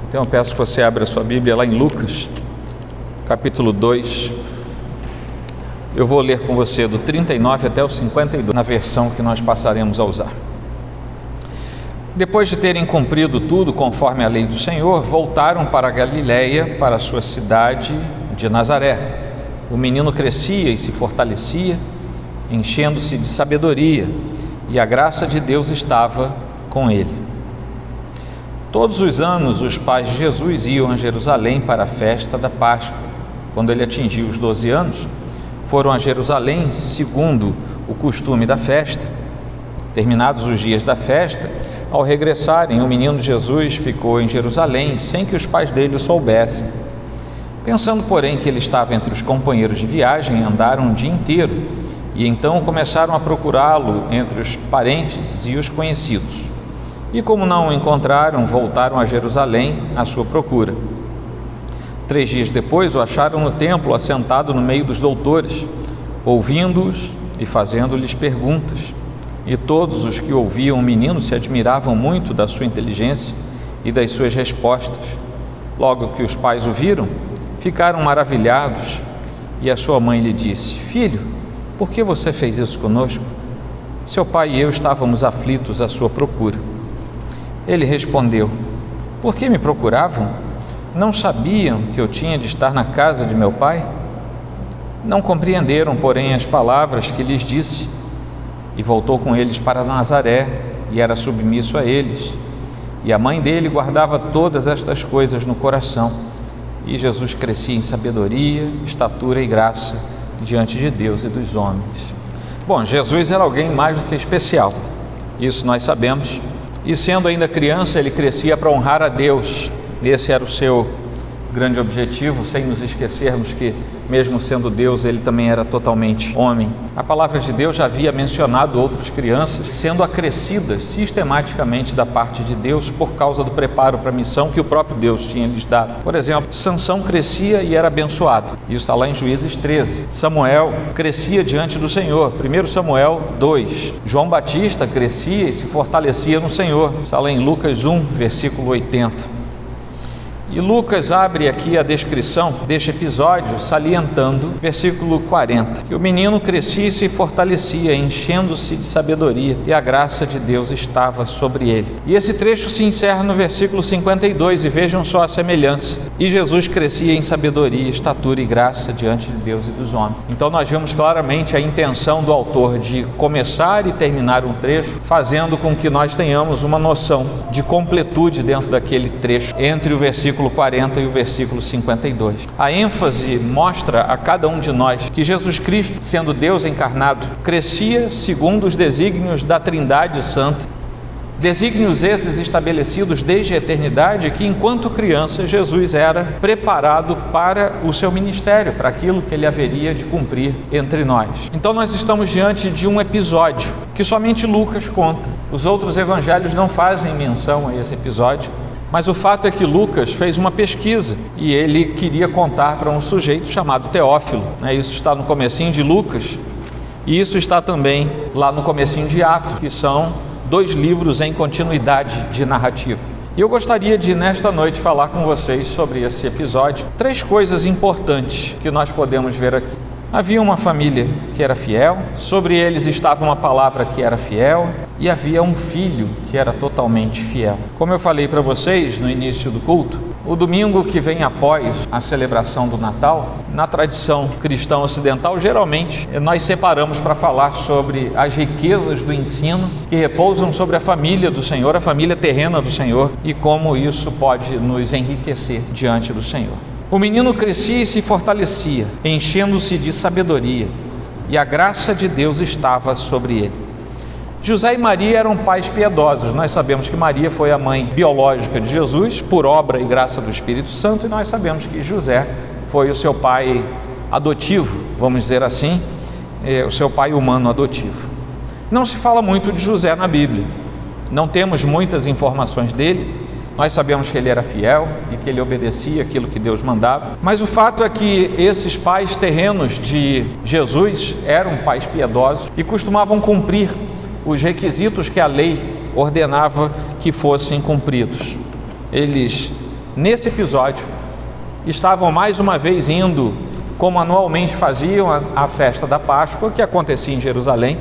Então eu peço que você abra a sua Bíblia lá em Lucas, capítulo 2. Eu vou ler com você do 39 até o 52, na versão que nós passaremos a usar. Depois de terem cumprido tudo conforme a lei do Senhor, voltaram para a Galiléia, para a sua cidade de Nazaré. O menino crescia e se fortalecia, enchendo-se de sabedoria, e a graça de Deus estava com ele. Todos os anos os pais de Jesus iam a Jerusalém para a festa da Páscoa. Quando ele atingiu os 12 anos, foram a Jerusalém segundo o costume da festa. Terminados os dias da festa, ao regressarem, o menino Jesus ficou em Jerusalém sem que os pais dele o soubessem. Pensando, porém, que ele estava entre os companheiros de viagem, andaram o dia inteiro e então começaram a procurá-lo entre os parentes e os conhecidos. E como não o encontraram, voltaram a Jerusalém à sua procura. 3 dias depois o acharam no templo, assentado no meio dos doutores, ouvindo-os e fazendo-lhes perguntas. E todos os que ouviam o menino se admiravam muito da sua inteligência e das suas respostas. Logo que os pais o viram, ficaram maravilhados, e a sua mãe lhe disse: Filho, por que você fez isso conosco? Seu pai e eu estávamos aflitos à sua procura. Ele respondeu: Por que me procuravam? Não sabiam que eu tinha de estar na casa de meu pai? Não compreenderam, porém, as palavras que lhes disse. E voltou com eles para Nazaré, e era submisso a eles. E a mãe dele guardava todas estas coisas no coração. E Jesus crescia em sabedoria, estatura e graça diante de Deus e dos homens. Bom, Jesus era alguém mais do que especial, isso nós sabemos. E sendo ainda criança, ele crescia para honrar a Deus. Esse era o seu grande objetivo, sem nos esquecermos que, mesmo sendo Deus, ele também era totalmente homem. A palavra de Deus já havia mencionado outras crianças sendo acrescidas sistematicamente da parte de Deus por causa do preparo para a missão que o próprio Deus tinha lhes dado. Por exemplo, Sansão crescia e era abençoado. Isso está lá em Juízes 13. Samuel crescia diante do Senhor. 1 Samuel 2. João Batista crescia e se fortalecia no Senhor. Está lá em Lucas 1, versículo 80. E Lucas abre aqui a descrição deste episódio salientando, versículo 40, que o menino crescia e se fortalecia, enchendo-se de sabedoria, e a graça de Deus estava sobre ele. E esse trecho se encerra no versículo 52, e vejam só a semelhança. E Jesus crescia em sabedoria, estatura e graça diante de Deus e dos homens. Então nós vemos claramente a intenção do autor de começar e terminar um trecho, fazendo com que nós tenhamos uma noção de completude dentro daquele trecho, entre o versículo 40 e o versículo 52. A ênfase mostra a cada um de nós que Jesus Cristo, sendo Deus encarnado, crescia segundo os desígnios da Trindade Santa, desígnios esses estabelecidos desde a eternidade, que enquanto criança Jesus era preparado para o seu ministério, para aquilo que ele haveria de cumprir entre nós. Então nós estamos diante de um episódio que somente Lucas conta. Os outros evangelhos não fazem menção a esse episódio. Mas o fato é que Lucas fez uma pesquisa e ele queria contar para um sujeito chamado Teófilo. Isso está no comecinho de Lucas e isso está também lá no comecinho de Atos, que são 2 livros em continuidade de narrativa. E eu gostaria de, nesta noite, falar com vocês sobre esse episódio. 3 coisas importantes que nós podemos ver aqui. Havia uma família que era fiel, sobre eles estava uma palavra que era fiel, e havia um filho que era totalmente fiel. Como eu falei para vocês no início do culto, o domingo que vem após a celebração do Natal, na tradição cristã ocidental, geralmente nós separamos para falar sobre as riquezas do ensino que repousam sobre a família do Senhor, a família terrena do Senhor, e como isso pode nos enriquecer diante do Senhor. O menino crescia e se fortalecia, enchendo-se de sabedoria, e a graça de Deus estava sobre ele. José e Maria eram pais piedosos. Nós sabemos que Maria foi a mãe biológica de Jesus, por obra e graça do Espírito Santo, e nós sabemos que José foi o seu pai adotivo, vamos dizer assim, o seu pai humano adotivo. Não se fala muito de José na Bíblia, não temos muitas informações dele. Nós sabemos que ele era fiel e que ele obedecia aquilo que Deus mandava, mas o fato é que esses pais terrenos de Jesus eram pais piedosos e costumavam cumprir os requisitos que a lei ordenava que fossem cumpridos. Eles nesse episódio, estavam mais uma vez indo, como anualmente faziam, a festa da Páscoa, que acontecia em Jerusalém.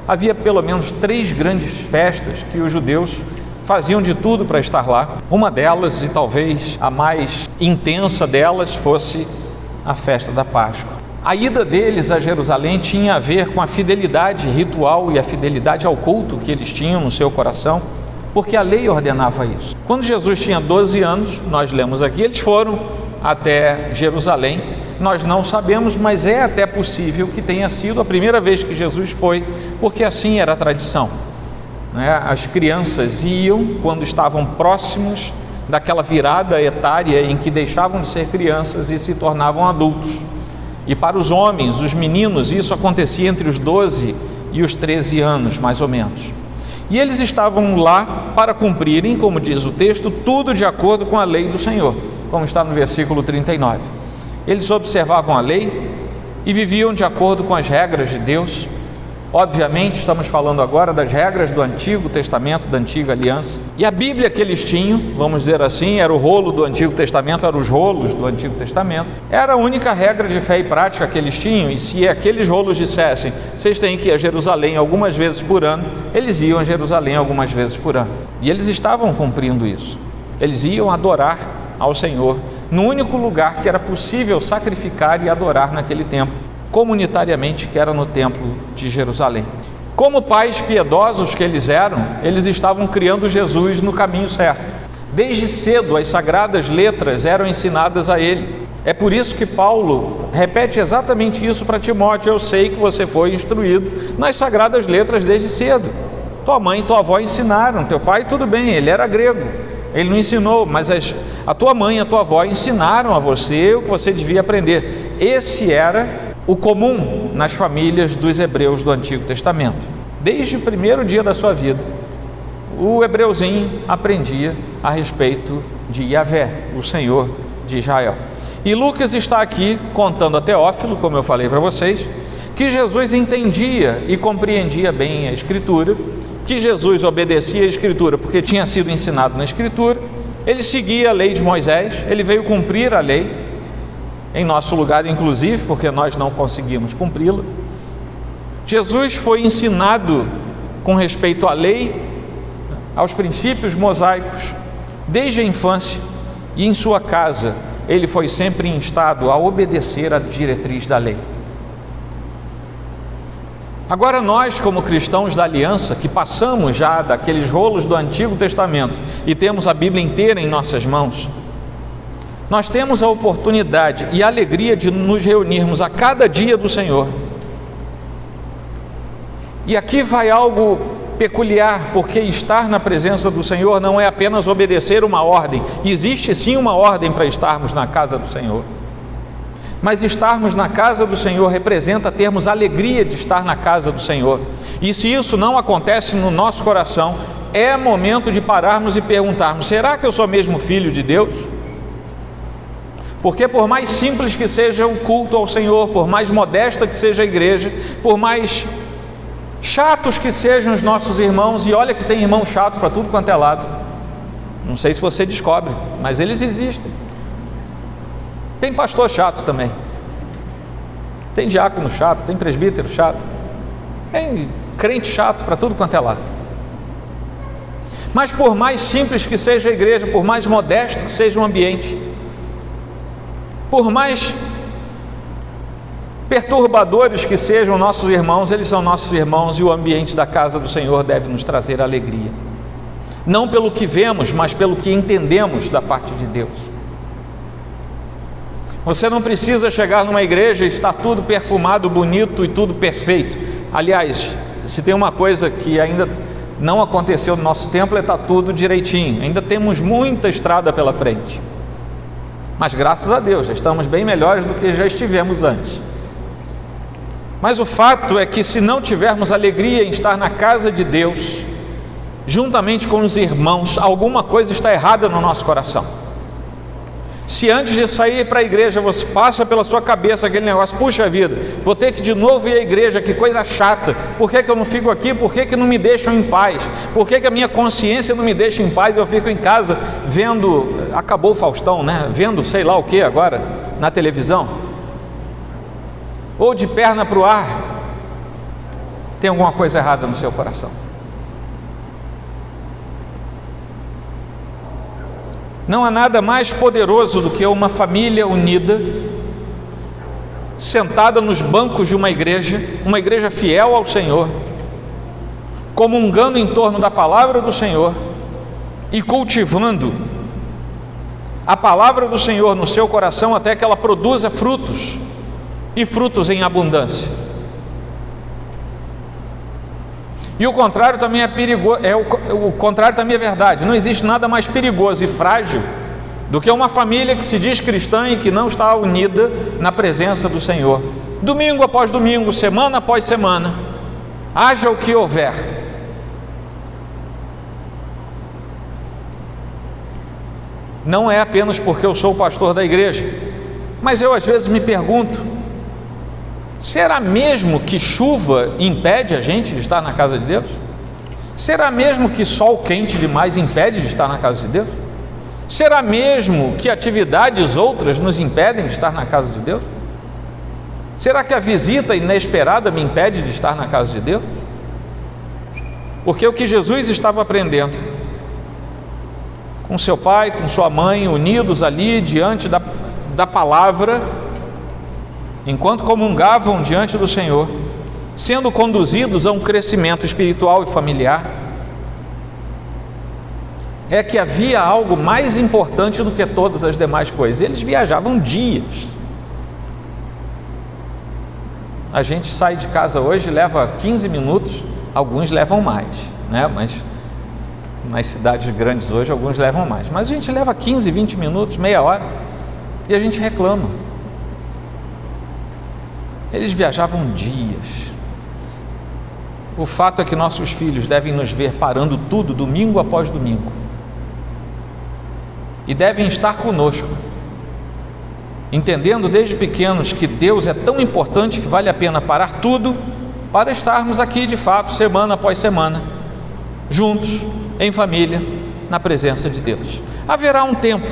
Havia pelo menos 3 grandes festas que os judeus faziam de tudo para estar lá. Uma delas, e talvez a mais intensa delas, fosse a festa da Páscoa. A ida deles a Jerusalém tinha a ver com a fidelidade ritual e a fidelidade ao culto que eles tinham no seu coração, porque a lei ordenava isso. Quando Jesus tinha 12 anos, nós lemos aqui, eles foram até Jerusalém. Nós não sabemos, mas é até possível que tenha sido a primeira vez que Jesus foi, porque assim era a tradição. As crianças iam quando estavam próximos daquela virada etária em que deixavam de ser crianças e se tornavam adultos. E para os homens, os meninos, isso acontecia entre os 12 e os 13 anos, mais ou menos. E eles estavam lá para cumprirem, como diz o texto, tudo de acordo com a lei do Senhor, como está no versículo 39. Eles observavam a lei e viviam de acordo com as regras de Deus. Obviamente, estamos falando agora das regras do Antigo Testamento, da Antiga Aliança. E a Bíblia que eles tinham, vamos dizer assim, era o rolo do Antigo Testamento, eram os rolos do Antigo Testamento. Era a única regra de fé e prática que eles tinham, e se aqueles rolos dissessem, vocês têm que ir a Jerusalém algumas vezes por ano, eles iam a Jerusalém algumas vezes por ano. E eles estavam cumprindo isso. Eles iam adorar ao Senhor no único lugar que era possível sacrificar e adorar naquele tempo, comunitariamente, que era no templo de Jerusalém. Como pais piedosos que eles eram, eles estavam criando Jesus no caminho certo. Desde cedo as sagradas letras eram ensinadas a ele. É por isso que Paulo repete exatamente isso para Timóteo: eu sei que você foi instruído nas sagradas letras desde cedo. Tua mãe e tua avó ensinaram, teu pai tudo bem, ele era grego, ele não ensinou, mas a tua mãe e a tua avó ensinaram a você o que você devia aprender. Esse era o comum nas famílias dos hebreus do Antigo Testamento. Desde o primeiro dia da sua vida, o hebreuzinho aprendia a respeito de Yahvé, o Senhor de Israel. E Lucas está aqui contando a Teófilo, como eu falei para vocês, que Jesus entendia e compreendia bem a Escritura, que Jesus obedecia a Escritura porque tinha sido ensinado na Escritura, ele seguia a lei de Moisés, ele veio cumprir a lei, em nosso lugar, inclusive, porque nós não conseguimos cumpri-la. Jesus foi ensinado com respeito à lei, aos princípios mosaicos, desde a infância, e em sua casa ele foi sempre instado a obedecer à diretriz da lei. Agora nós, como cristãos da aliança, que passamos já daqueles rolos do Antigo Testamento e temos a Bíblia inteira em nossas mãos, nós temos a oportunidade e a alegria de nos reunirmos a cada dia do Senhor. E aqui vai algo peculiar, porque estar na presença do Senhor não é apenas obedecer uma ordem. Existe sim uma ordem para estarmos na casa do Senhor. Mas estarmos na casa do Senhor representa termos a alegria de estar na casa do Senhor. E se isso não acontece no nosso coração, é momento de pararmos e perguntarmos: será que eu sou mesmo filho de Deus? Porque por mais simples que seja o culto ao Senhor, por mais modesta que seja a igreja, por mais chatos que sejam os nossos irmãos, e olha que tem irmão chato para tudo quanto é lado, não sei se você descobre, mas eles existem. Tem pastor chato também, tem diácono chato, tem presbítero chato, tem crente chato para tudo quanto é lado. Mas por mais simples que seja a igreja, por mais modesto que seja o ambiente, por mais perturbadores que sejam nossos irmãos, eles são nossos irmãos, e o ambiente da casa do Senhor deve nos trazer alegria, não pelo que vemos, mas pelo que entendemos da parte de Deus. Você não precisa chegar numa igreja e estar tudo perfumado, bonito e tudo perfeito. Aliás, se tem uma coisa que ainda não aconteceu no nosso templo, é estar tudo direitinho. Ainda temos muita estrada pela frente, mas graças a Deus já estamos bem melhores do que já estivemos antes. Mas o fato é que se não tivermos alegria em estar na casa de Deus, juntamente com os irmãos, alguma coisa está errada no nosso coração. Se antes de sair para a igreja você passa pela sua cabeça aquele negócio: puxa vida, vou ter que de novo ir à igreja, que coisa chata, por que eu não fico aqui, por que não me deixam em paz, por que a minha consciência não me deixa em paz, eu fico em casa vendo acabou o Faustão, né? Vendo sei lá o que agora na televisão, ou de perna para o ar, tem alguma coisa errada no seu coração. Não há nada mais poderoso do que uma família unida, sentada nos bancos de uma igreja fiel ao Senhor, comungando em torno da palavra do Senhor e cultivando a palavra do Senhor no seu coração até que ela produza frutos, e frutos em abundância. E o contrário também é perigoso, o contrário também é verdade. Não existe nada mais perigoso e frágil do que uma família que se diz cristã e que não está unida na presença do Senhor, domingo após domingo, semana após semana, haja o que houver. Não é apenas porque eu sou o pastor da igreja, mas eu às vezes me pergunto: será mesmo que chuva impede a gente de estar na casa de Deus? Será mesmo que sol quente demais impede de estar na casa de Deus? Será mesmo que atividades outras nos impedem de estar na casa de Deus? Será que a visita inesperada me impede de estar na casa de Deus? Porque o que Jesus estava aprendendo com seu pai, com sua mãe, unidos ali diante da palavra, enquanto comungavam diante do Senhor, sendo conduzidos a um crescimento espiritual e familiar, é que havia algo mais importante do que todas as demais coisas. Eles viajavam dias. A gente sai de casa hoje, leva 15 minutos, alguns levam mais, né? Mas nas cidades grandes hoje, alguns levam mais. Mas a gente leva 15, 20 minutos, meia hora, e a gente reclama. Eles viajavam dias. O fato é que nossos filhos devem nos ver parando tudo, domingo após domingo, e devem estar conosco, entendendo desde pequenos que Deus é tão importante que vale a pena parar tudo para estarmos aqui de fato, semana após semana, juntos, em família, na presença de Deus. Haverá um tempo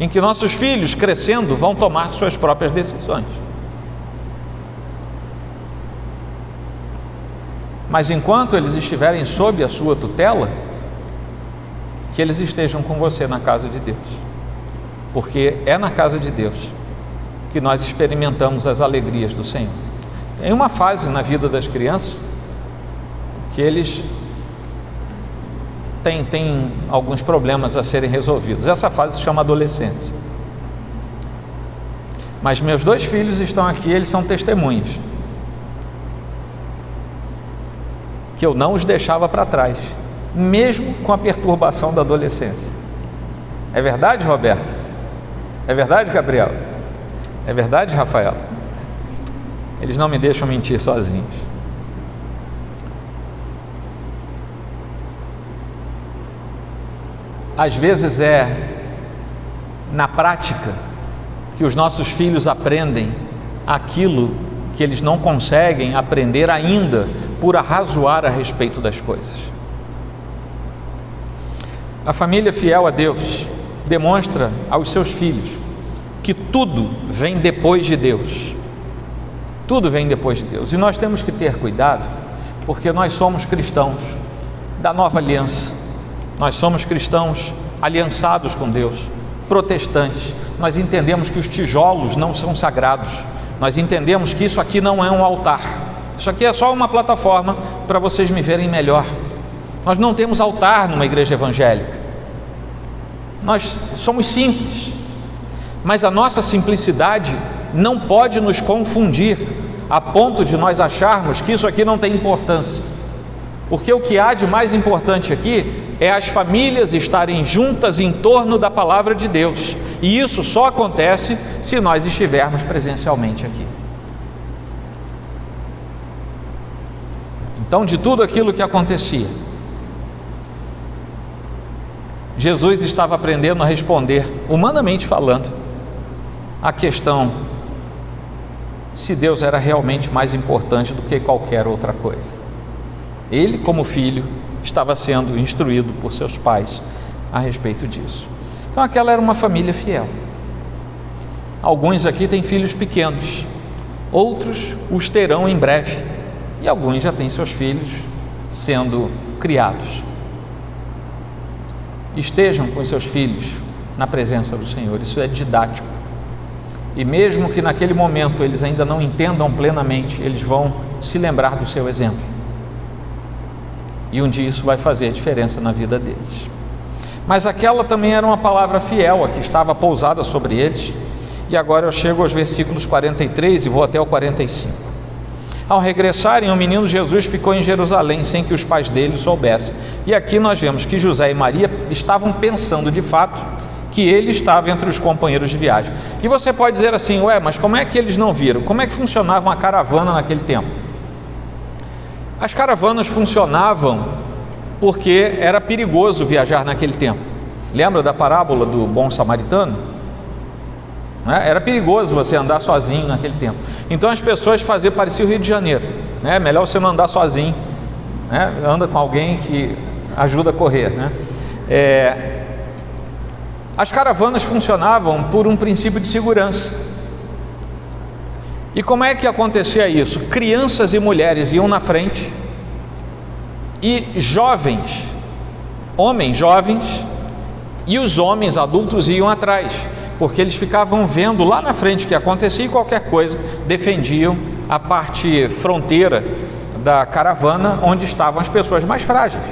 em que nossos filhos, crescendo, vão tomar suas próprias decisões. Mas enquanto eles estiverem sob a sua tutela, que eles estejam com você na casa de Deus, porque é na casa de Deus que nós experimentamos as alegrias do Senhor. Tem uma fase na vida das crianças que eles têm alguns problemas a serem resolvidos. Essa fase se chama adolescência. Mas meus dois filhos estão aqui, eles são testemunhas que eu não os deixava para trás, mesmo com a perturbação da adolescência. É verdade, Roberto? É verdade, Gabriel? É verdade, Rafael? Eles não me deixam mentir sozinhos. Às vezes é na prática que os nossos filhos aprendem aquilo que eles não conseguem aprender ainda por arrazoar a respeito das coisas. A família fiel a Deus demonstra aos seus filhos que tudo vem depois de Deus. Tudo vem depois de Deus. E nós temos que ter cuidado, porque nós somos cristãos da nova aliança. Nós somos cristãos aliançados com Deus, protestantes. Nós entendemos que os tijolos não são sagrados. Nós entendemos que isso aqui não é um altar. Isso aqui é só uma plataforma para vocês me verem melhor. Nós não temos altar numa igreja evangélica. Nós somos simples. Mas a nossa simplicidade não pode nos confundir a ponto de nós acharmos que isso aqui não tem importância. Porque o que há de mais importante aqui é as famílias estarem juntas em torno da palavra de Deus. E isso só acontece se nós estivermos presencialmente aqui. Então, de tudo aquilo que acontecia, Jesus estava aprendendo a responder, humanamente falando, a questão se Deus era realmente mais importante do que qualquer outra coisa. Ele, como filho, estava sendo instruído por seus pais a respeito disso. Então aquela era uma família fiel. Alguns aqui têm filhos pequenos, outros os terão em breve, e alguns já têm seus filhos sendo criados. Estejam com seus filhos na presença do Senhor, isso é didático. E mesmo que naquele momento eles ainda não entendam plenamente, eles vão se lembrar do seu exemplo. E um dia isso vai fazer diferença na vida deles. Mas aquela também era uma palavra fiel, a que estava pousada sobre eles. E agora eu chego aos versículos 43 e vou até o 45. Ao regressarem, o menino Jesus ficou em Jerusalém sem que os pais dele soubessem. E aqui nós vemos que José e Maria estavam pensando de fato que ele estava entre os companheiros de viagem. E você pode dizer assim, ué, mas como é que eles não viram? Como é que funcionava uma caravana naquele tempo? As caravanas funcionavam porque era perigoso viajar naquele tempo. Lembra da parábola do bom samaritano? Era perigoso você andar sozinho naquele tempo. Então as pessoas faziam, parecia o Rio de Janeiro, né? Melhor você não andar sozinho, né? Anda com alguém que ajuda a correr, né? As caravanas funcionavam por um princípio de segurança. E como é que acontecia isso? Crianças e mulheres iam na frente e jovens, homens jovens, e os homens adultos iam atrás, porque eles ficavam vendo lá na frente o que acontecia e qualquer coisa defendiam a parte fronteira da caravana onde estavam as pessoas mais frágeis.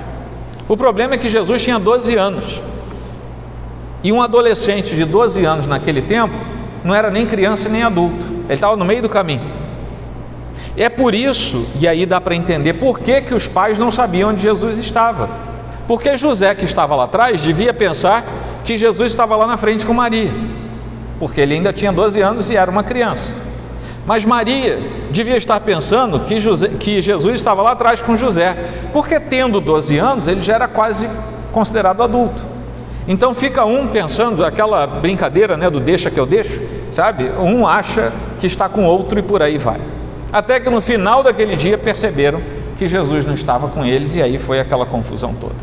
O problema é que Jesus tinha 12 anos e um adolescente de 12 anos naquele tempo não era nem criança nem adulto, ele estava no meio do caminho. É por isso, e aí dá para entender por que os pais não sabiam onde Jesus estava, porque José, que estava lá atrás, devia pensar que Jesus estava lá na frente com Maria, porque ele ainda tinha 12 anos e era uma criança. Mas Maria devia estar pensando que Jesus estava lá atrás com José, porque tendo 12 anos ele já era quase considerado adulto. Então fica um pensando, aquela brincadeira, né, do deixa que eu deixo, sabe? Um acha que está com outro e por aí vai. Até que no final daquele dia perceberam que Jesus não estava com eles e aí foi aquela confusão toda.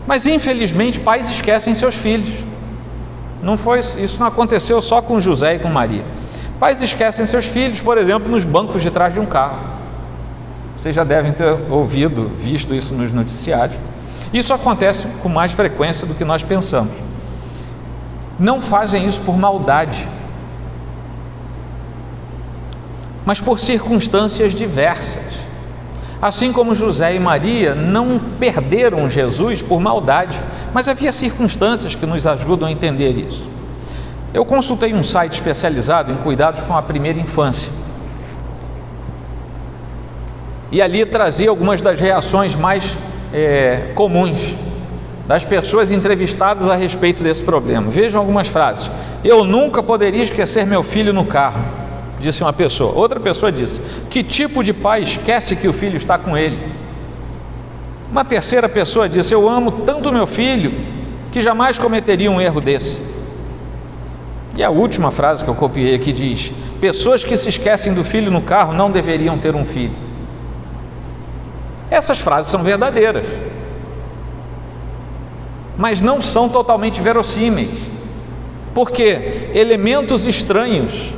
Mas infelizmente pais esquecem seus filhos. Isso não aconteceu só com José e com Maria. Pais esquecem seus filhos, por exemplo, nos bancos de trás de um carro. Vocês já devem ter visto isso nos noticiários. Isso acontece com mais frequência do que nós pensamos. Não fazem isso por maldade, mas por circunstâncias diversas. Assim como José e Maria não perderam Jesus por maldade, mas havia circunstâncias que nos ajudam a entender isso. Eu consultei um site especializado em cuidados com a primeira infância. E ali trazia algumas das reações mais comuns das pessoas entrevistadas a respeito desse problema. Vejam algumas frases. Eu nunca poderia esquecer meu filho no carro, disse uma pessoa. Outra pessoa disse, que tipo de pai esquece que o filho está com ele? Uma terceira pessoa disse, eu amo tanto meu filho que jamais cometeria um erro desse. E a última frase que eu copiei aqui diz, pessoas que se esquecem do filho no carro não deveriam ter um filho. Essas frases são verdadeiras, mas não são totalmente verossímeis, porque elementos estranhos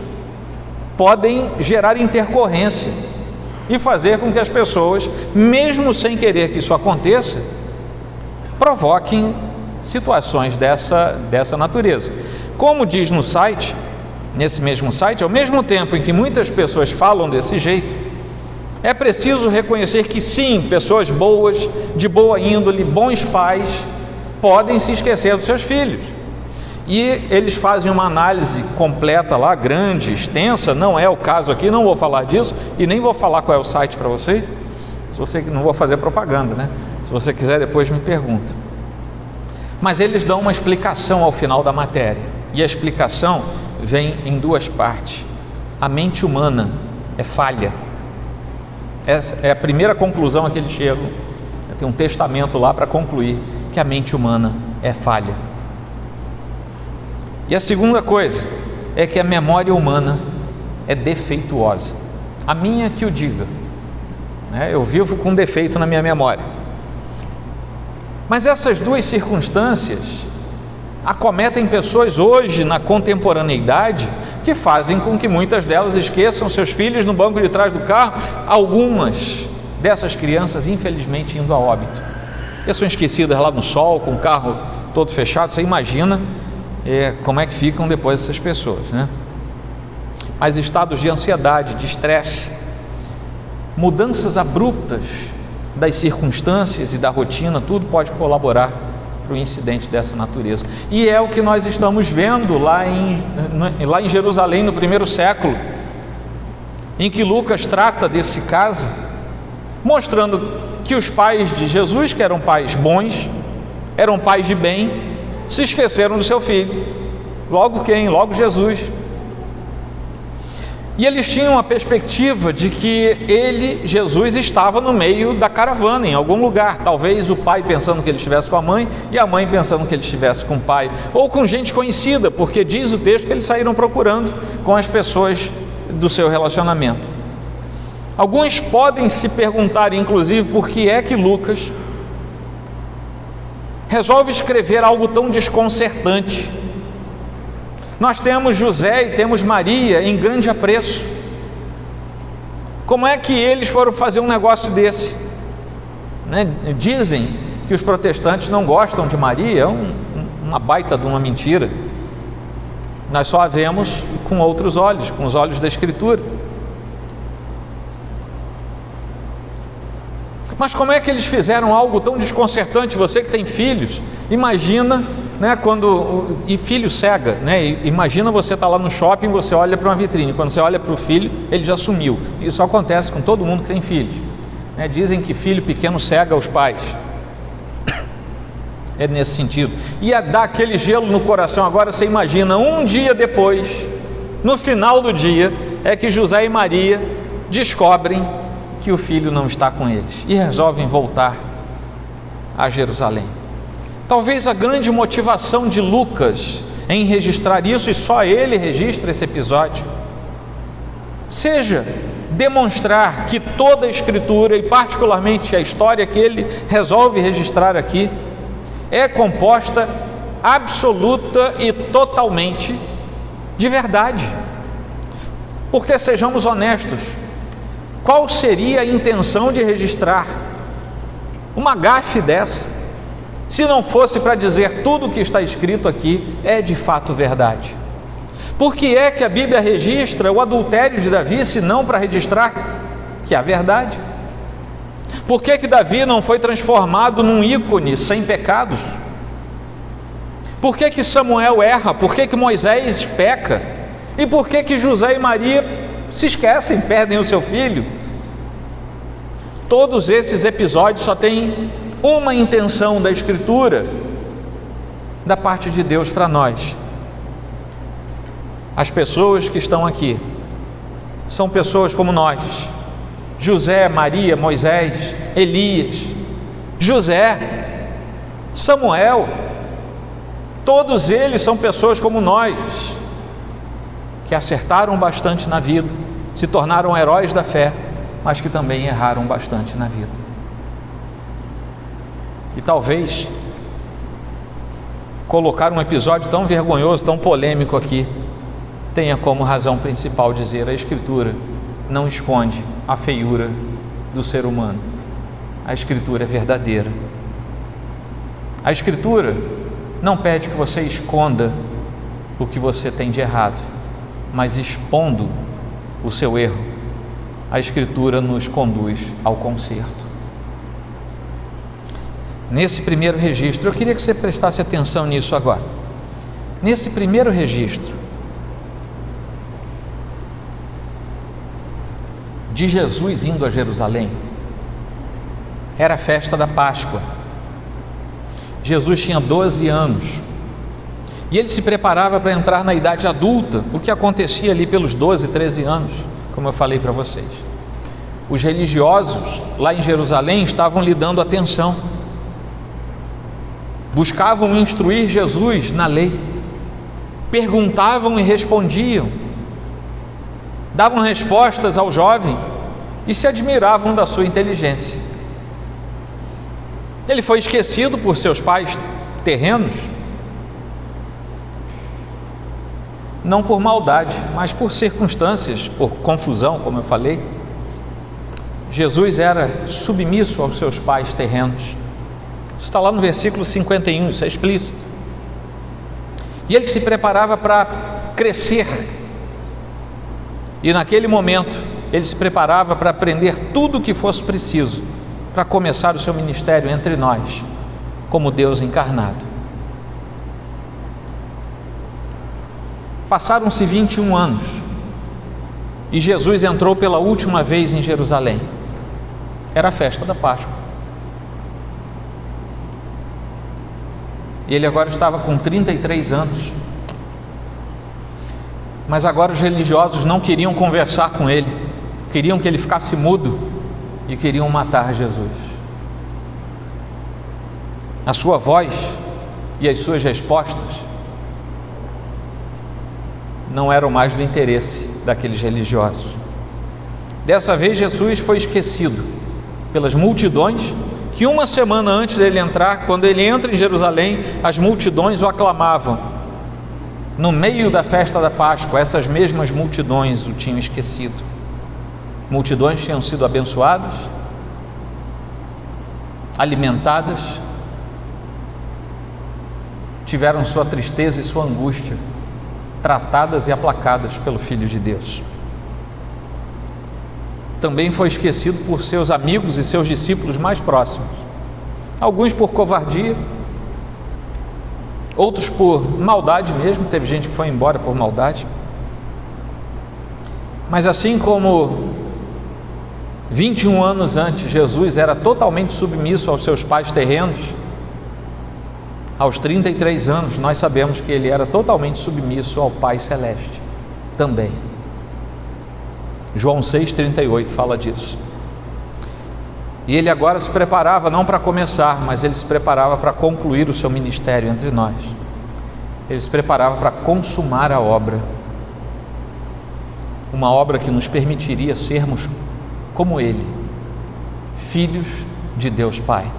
podem gerar intercorrência e fazer com que as pessoas, mesmo sem querer que isso aconteça, provoquem situações dessa natureza. Como diz no site, nesse mesmo site, ao mesmo tempo em que muitas pessoas falam desse jeito, é preciso reconhecer que sim, pessoas boas, de boa índole, bons pais, podem se esquecer dos seus filhos. E eles fazem uma análise completa lá, grande, extensa, não é o caso aqui, não vou falar disso, e nem vou falar qual é o site para vocês, se você não vou fazer propaganda, né? Se você quiser depois me pergunta. Mas eles dão uma explicação ao final da matéria, e a explicação vem em duas partes. A mente humana é falha. Essa é a primeira conclusão a que eles chegam. Tem um testamento lá para concluir que a mente humana é falha. E a segunda coisa é que a memória humana é defeituosa. A minha que o diga, né? Eu vivo com defeito na minha memória. Mas essas duas circunstâncias acometem pessoas hoje, na contemporaneidade, que fazem com que muitas delas esqueçam seus filhos no banco de trás do carro, algumas dessas crianças, infelizmente, indo a óbito. Porque são esquecidas lá no sol, com o carro todo fechado. Você imagina como é que ficam depois essas pessoas, né? Mas estados de ansiedade, de estresse, mudanças abruptas das circunstâncias e da rotina, tudo pode colaborar para o incidente dessa natureza. E é o que nós estamos vendo lá em Jerusalém, no primeiro século, em que Lucas trata desse caso, mostrando que os pais de Jesus, que eram pais bons, eram pais de bem, se esqueceram do seu filho. Logo quem? Logo Jesus. E eles tinham a perspectiva de que Jesus, estava no meio da caravana, em algum lugar. Talvez o pai pensando que ele estivesse com a mãe, e a mãe pensando que ele estivesse com o pai, ou com gente conhecida, porque diz o texto que eles saíram procurando com as pessoas do seu relacionamento. Alguns podem se perguntar, inclusive, por que é que Lucas resolve escrever algo tão desconcertante. Nós temos José e temos Maria em grande apreço. Como é que eles foram fazer um negócio desse? Dizem que os protestantes não gostam de Maria, é uma baita de uma mentira. Nós só a vemos com outros olhos, com os olhos da Escritura. Mas como é que eles fizeram algo tão desconcertante? Você que tem filhos, imagina, e filho cega, imagina você estar lá no shopping, você olha para uma vitrine, quando você olha para o filho, ele já sumiu. Isso acontece com todo mundo que tem filhos, dizem que filho pequeno cega os pais, é nesse sentido, e dá aquele gelo no coração. Agora você imagina, um dia depois, no final do dia, é que José e Maria descobrem que o filho não está com eles e resolvem voltar a Jerusalém. Talvez a grande motivação de Lucas em registrar isso, e só ele registra esse episódio, seja demonstrar que toda a Escritura, e particularmente a história que ele resolve registrar aqui, é composta absoluta e totalmente de verdade. Porque, sejamos honestos, qual seria a intenção de registrar uma gafe dessa, se não fosse para dizer tudo o que está escrito aqui é de fato verdade? Por que é que a Bíblia registra o adultério de Davi, se não para registrar que é a verdade? Por que que Davi não foi transformado num ícone sem pecados? Por que que Samuel erra? Por que que Moisés peca? E por que que José e Maria se esquecem, perdem o seu filho? Todos esses episódios só têm uma intenção da Escritura, da parte de Deus para nós. As pessoas que estão aqui são pessoas como nós: José, Maria, Moisés, Elias, José, Samuel, todos eles são pessoas como nós, que acertaram bastante na vida, se tornaram heróis da fé, mas que também erraram bastante na vida. E talvez colocar um episódio tão vergonhoso, tão polêmico aqui, tenha como razão principal dizer: a Escritura não esconde a feiura do ser humano. A Escritura é verdadeira. A Escritura não pede que você esconda o que você tem de errado, mas expondo o seu erro, a Escritura nos conduz ao conserto. Nesse primeiro registro, eu queria que você prestasse atenção nisso agora. Nesse primeiro registro de Jesus indo a Jerusalém, era a festa da Páscoa. Jesus tinha 12 anos e ele se preparava para entrar na idade adulta, o que acontecia ali pelos 12, 13 anos, como eu falei para vocês. Os religiosos lá em Jerusalém estavam lhe dando atenção, buscavam instruir Jesus na lei, perguntavam e respondiam, davam respostas ao jovem e se admiravam da sua inteligência. Ele foi esquecido por seus pais terrenos, não por maldade, mas por circunstâncias, por confusão, como eu falei. Jesus era submisso aos seus pais terrenos. Isso está lá no versículo 51, isso é explícito. E ele se preparava para crescer. E naquele momento, ele se preparava para aprender tudo o que fosse preciso para começar o seu ministério entre nós, como Deus encarnado. Passaram-se 21 anos e Jesus entrou pela última vez em Jerusalém. Era a festa da Páscoa. E ele agora estava com 33 anos. Mas agora os religiosos não queriam conversar com ele, queriam que ele ficasse mudo e queriam matar Jesus. A sua voz e as suas respostas não eram mais do interesse daqueles religiosos. Dessa vez Jesus foi esquecido pelas multidões, que uma semana antes dele entrar, quando ele entra em Jerusalém, as multidões o aclamavam. No meio da festa da Páscoa, essas mesmas multidões o tinham esquecido. Multidões tinham sido abençoadas, alimentadas, tiveram sua tristeza e sua angústia tratadas e aplacadas pelo Filho de Deus. Também foi esquecido por seus amigos e seus discípulos mais próximos, alguns por covardia, outros por maldade mesmo. Teve gente que foi embora por maldade. Mas assim como 21 anos antes Jesus era totalmente submisso aos seus pais terrenos, aos 33 anos nós sabemos que ele era totalmente submisso ao Pai Celeste também. João 6,38 fala disso. E ele agora se preparava não para começar, mas ele se preparava para concluir o seu ministério entre nós. Ele se preparava para consumar a obra, uma obra que nos permitiria sermos como ele, filhos de Deus Pai.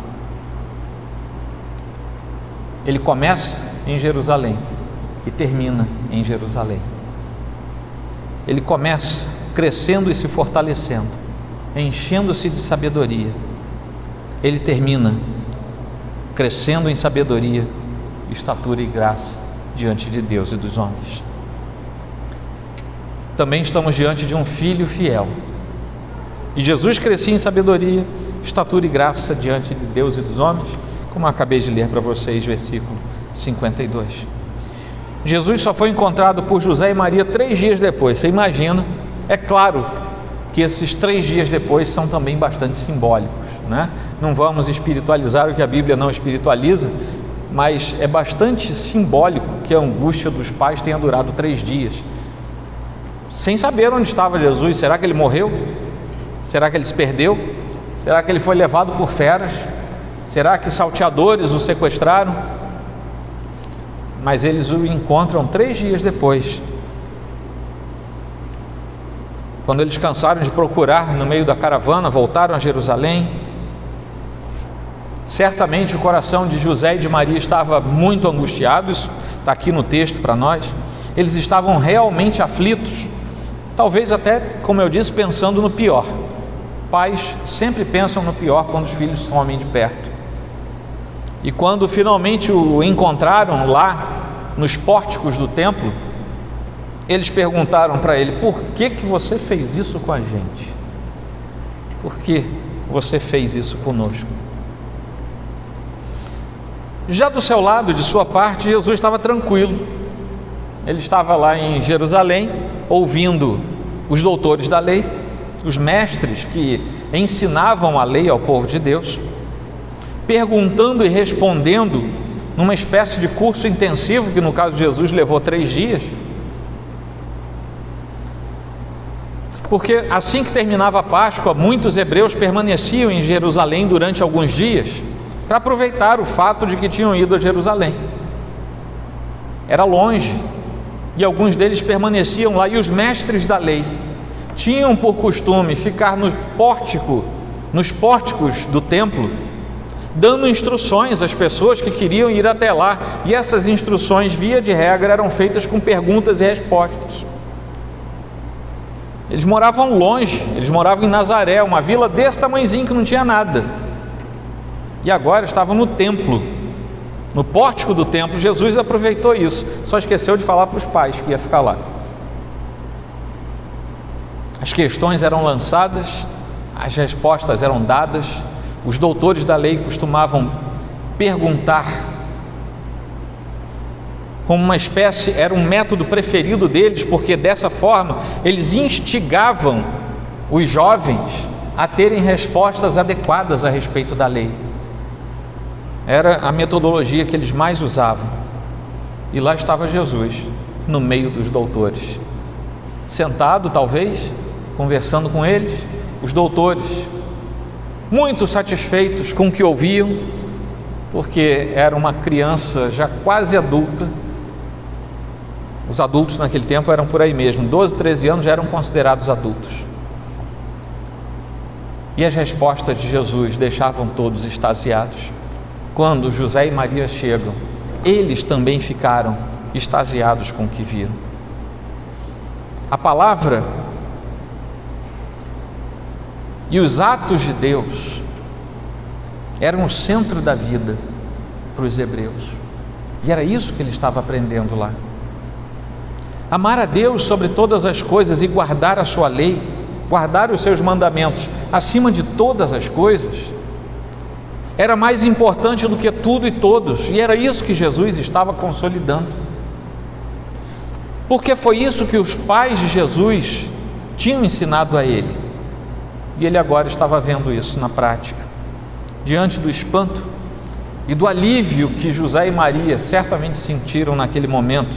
Ele começa em Jerusalém e termina em Jerusalém. Ele começa crescendo e se fortalecendo, enchendo-se de sabedoria. Ele termina crescendo em sabedoria, estatura e graça diante de Deus e dos homens. Também estamos diante de um filho fiel. E Jesus crescia em sabedoria, estatura e graça diante de Deus e dos homens, como eu acabei de ler para vocês, versículo 52. Jesus só foi encontrado por José e Maria 3 dias depois. Você imagina? É claro que esses 3 dias depois são também bastante simbólicos, né? Não vamos espiritualizar o que a Bíblia não espiritualiza, mas é bastante simbólico que a angústia dos pais tenha durado 3 dias, sem saber onde estava Jesus. Será que ele morreu? Será que ele se perdeu? Será que ele foi levado por feras? Será que salteadores o sequestraram? Mas eles o encontram 3 dias depois. Quando eles cansaram de procurar no meio da caravana, voltaram a Jerusalém. Certamente o coração de José e de Maria estava muito angustiado, isso está aqui no texto para nós. Eles estavam realmente aflitos, talvez até, como eu disse, pensando no pior. Pais sempre pensam no pior quando os filhos somem de perto. E quando finalmente o encontraram lá nos pórticos do templo, eles perguntaram para ele: por que você fez isso com a gente? Por que você fez isso conosco? Já do seu lado, de sua parte, Jesus estava tranquilo. Ele estava lá em Jerusalém, ouvindo os doutores da lei, os mestres que ensinavam a lei ao povo de Deus, perguntando e respondendo numa espécie de curso intensivo, que no caso de Jesus levou 3 dias, porque assim que terminava a Páscoa, muitos hebreus permaneciam em Jerusalém durante alguns dias, para aproveitar o fato de que tinham ido a Jerusalém. Era longe, e alguns deles permaneciam lá, e os mestres da lei tinham por costume ficar nos pórticos do templo, dando instruções às pessoas que queriam ir até lá, e essas instruções, via de regra, eram feitas com perguntas e respostas. Eles moravam longe, eles moravam em Nazaré, uma vila desse tamanhozinho que não tinha nada, e agora estavam no templo, no pórtico do templo. Jesus aproveitou isso, só esqueceu de falar para os pais que ia ficar lá. As questões eram lançadas, as respostas eram dadas. Os doutores da lei costumavam perguntar, como uma espécie, era um método preferido deles, porque dessa forma eles instigavam os jovens a terem respostas adequadas a respeito da lei. Era a metodologia que eles mais usavam. E lá estava Jesus, no meio dos doutores, sentado talvez, conversando com eles. Os doutores, muito satisfeitos com o que ouviam, porque era uma criança já quase adulta. Os adultos naquele tempo eram por aí mesmo, 12, 13 anos já eram considerados adultos. E as respostas de Jesus deixavam todos extasiados. Quando José e Maria chegam, eles também ficaram extasiados com o que viram. A palavra e os atos de Deus eram o centro da vida para os hebreus, e era isso que ele estava aprendendo lá. Amar a Deus sobre todas as coisas e guardar a sua lei, guardar os seus mandamentos acima de todas as coisas, era mais importante do que tudo e todos, e era isso que Jesus estava consolidando, porque foi isso que os pais de Jesus tinham ensinado a ele, e ele agora estava vendo isso na prática. Diante do espanto e do alívio que José e Maria certamente sentiram naquele momento,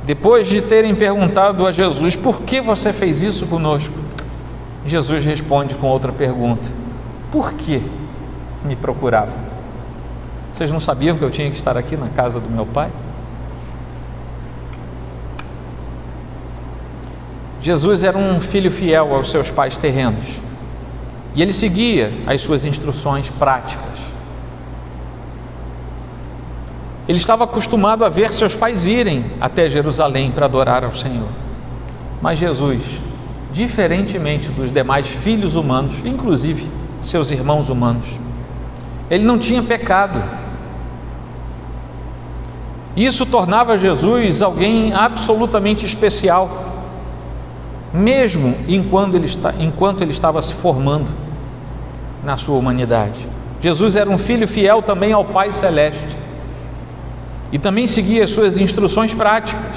depois de terem perguntado a Jesus: por que você fez isso conosco? Jesus responde com outra pergunta: por que me procuravam? Vocês não sabiam que eu tinha que estar aqui na casa do meu pai? Jesus era um filho fiel aos seus pais terrenos, e ele seguia as suas instruções práticas. Ele estava acostumado a ver seus pais irem até Jerusalém para adorar ao Senhor. Mas Jesus, diferentemente dos demais filhos humanos, inclusive seus irmãos humanos, ele não tinha pecado. Isso tornava Jesus alguém absolutamente especial, mesmo enquanto ele estava se formando na sua humanidade. Jesus era um filho fiel também ao Pai Celeste, e também seguia as suas instruções práticas.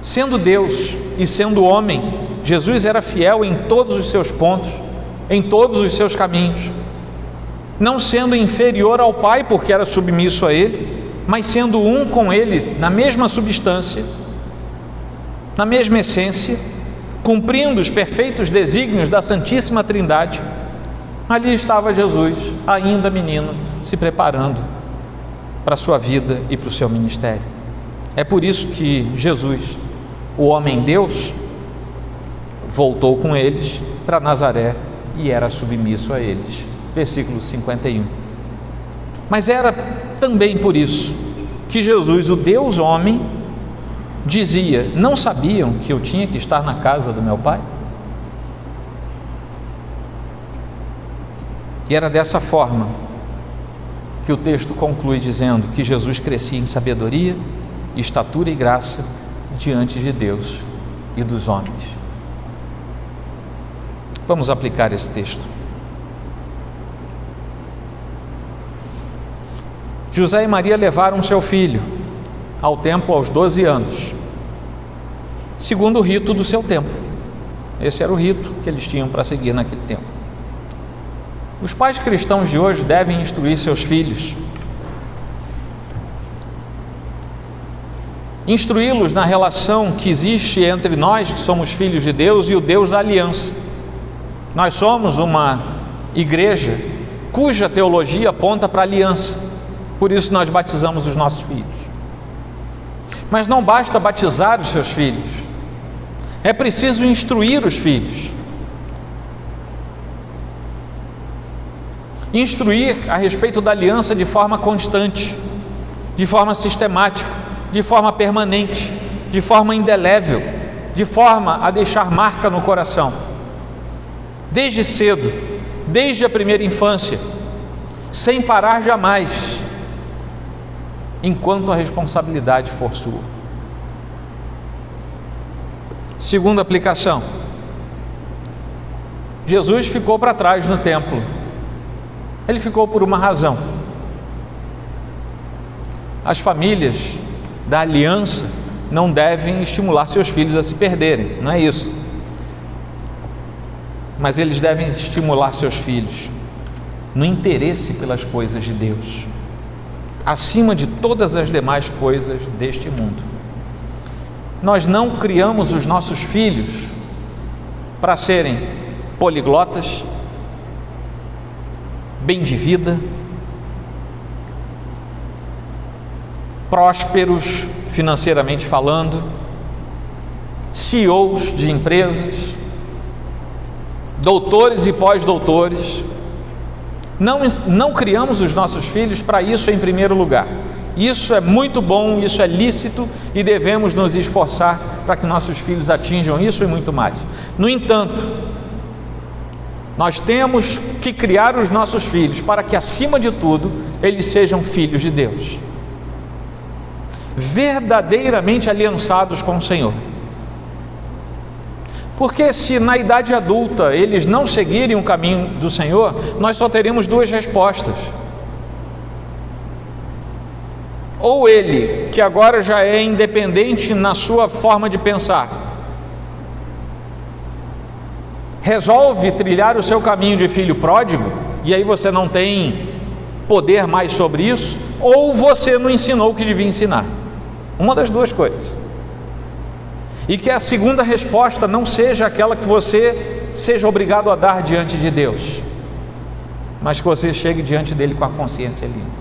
Sendo Deus e sendo homem, Jesus era fiel em todos os seus pontos, em todos os seus caminhos, não sendo inferior ao Pai porque era submisso a Ele, mas sendo um com Ele na mesma substância, na mesma essência, cumprindo os perfeitos desígnios da Santíssima Trindade. Ali estava Jesus, ainda menino, se preparando para a sua vida e para o seu ministério. É por isso que Jesus, o homem-Deus, voltou com eles para Nazaré e era submisso a eles. Versículo 51. Mas era também por isso que Jesus, o Deus-homem, dizia: não sabiam que eu tinha que estar na casa do meu Pai? E era dessa forma que o texto conclui dizendo que Jesus crescia em sabedoria, estatura e graça diante de Deus e dos homens. Vamos aplicar esse texto. José e Maria levaram seu filho ao templo aos 12 anos, segundo o rito do seu tempo. Esse era o rito que eles tinham para seguir naquele tempo. Os pais cristãos de hoje devem instruir seus filhos, instruí-los na relação que existe entre nós, que somos filhos de Deus, e o Deus da aliança. Nós somos uma igreja cuja teologia aponta para a aliança, por isso nós batizamos os nossos filhos. Mas não basta batizar os seus filhos, é preciso instruir os filhos. Instruir a respeito da aliança de forma constante, de forma sistemática, de forma permanente, de forma indelével, de forma a deixar marca no coração, desde cedo, desde a primeira infância, sem parar jamais, enquanto a responsabilidade for sua. Segunda aplicação: Jesus ficou para trás no templo. Ele ficou por uma razão. As famílias da aliança não devem estimular seus filhos a se perderem, não é isso. Mas eles devem estimular seus filhos no interesse pelas coisas de Deus, acima de todas as demais coisas deste mundo. Nós não criamos os nossos filhos para serem poliglotas, bem de vida, prósperos financeiramente falando, CEOs de empresas, doutores e pós-doutores. Não criamos os nossos filhos para isso em primeiro lugar. Isso é muito bom, isso é lícito e devemos nos esforçar para que nossos filhos atinjam isso e muito mais. No entanto, nós temos que criar os nossos filhos para que, acima de tudo, eles sejam filhos de Deus, verdadeiramente aliançados com o Senhor. Porque se na idade adulta eles não seguirem o caminho do Senhor, nós só teremos duas respostas. Ou ele, que agora já é independente na sua forma de pensar, resolve trilhar o seu caminho de filho pródigo, e aí você não tem poder mais sobre isso, ou você não ensinou o que devia ensinar. Uma das duas coisas. E que a segunda resposta não seja aquela que você seja obrigado a dar diante de Deus, mas que você chegue diante dele com a consciência limpa.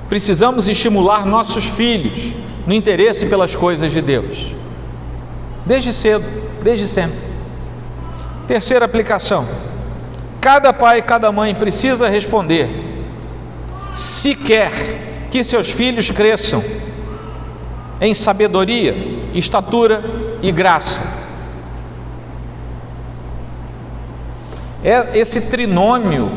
Precisamos estimular nossos filhos no interesse pelas coisas de Deus, desde cedo, desde sempre. Terceira aplicação: cada pai e cada mãe precisa responder se quer que seus filhos cresçam em sabedoria, estatura e graça. Esse trinômio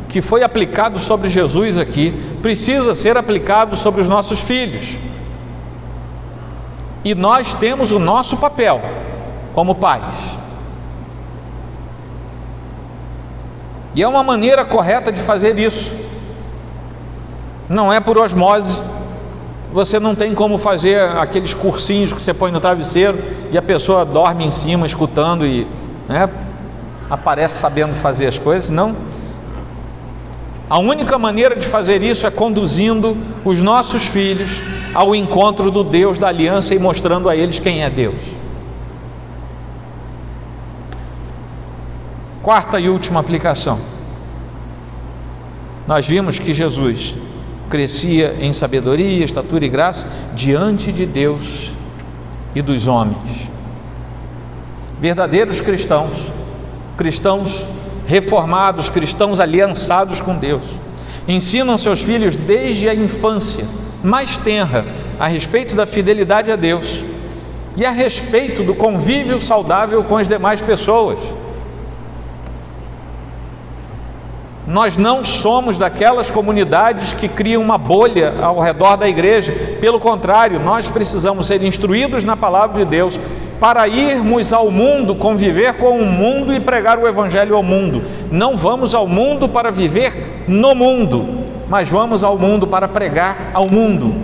que foi aplicado sobre Jesus aqui precisa ser aplicado sobre os nossos filhos. E nós temos o nosso papel como pais. E é uma maneira correta de fazer isso. Não é por osmose. Você não tem como fazer aqueles cursinhos que você põe no travesseiro e a pessoa dorme em cima escutando e aparece sabendo fazer as coisas. Não. A única maneira de fazer isso é conduzindo os nossos filhos ao encontro do Deus da aliança e mostrando a eles quem é Deus. Quarta e última aplicação: nós vimos que Jesus crescia em sabedoria, estatura e graça diante de Deus e dos homens. Verdadeiros cristãos, cristãos reformados, cristãos aliançados com Deus, ensinam seus filhos desde a infância mais tenra a respeito da fidelidade a Deus e a respeito do convívio saudável com as demais pessoas. Nós não somos daquelas comunidades que criam uma bolha ao redor da igreja. Pelo contrário, nós precisamos ser instruídos na palavra de Deus para irmos ao mundo, conviver com o mundo e pregar o evangelho ao mundo. Não vamos ao mundo para viver no mundo, mas vamos ao mundo para pregar ao mundo.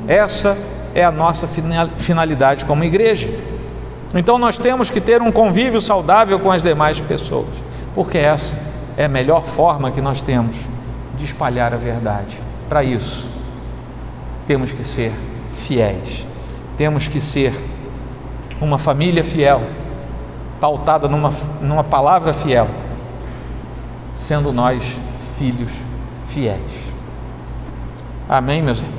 Essa é a nossa finalidade como igreja. Então nós temos que ter um convívio saudável com as demais pessoas, porque essa é a melhor forma que nós temos de espalhar a verdade. Para isso, temos que ser fiéis, temos que ser uma família fiel, pautada numa palavra fiel, sendo nós filhos fiéis. Amém, meus irmãos?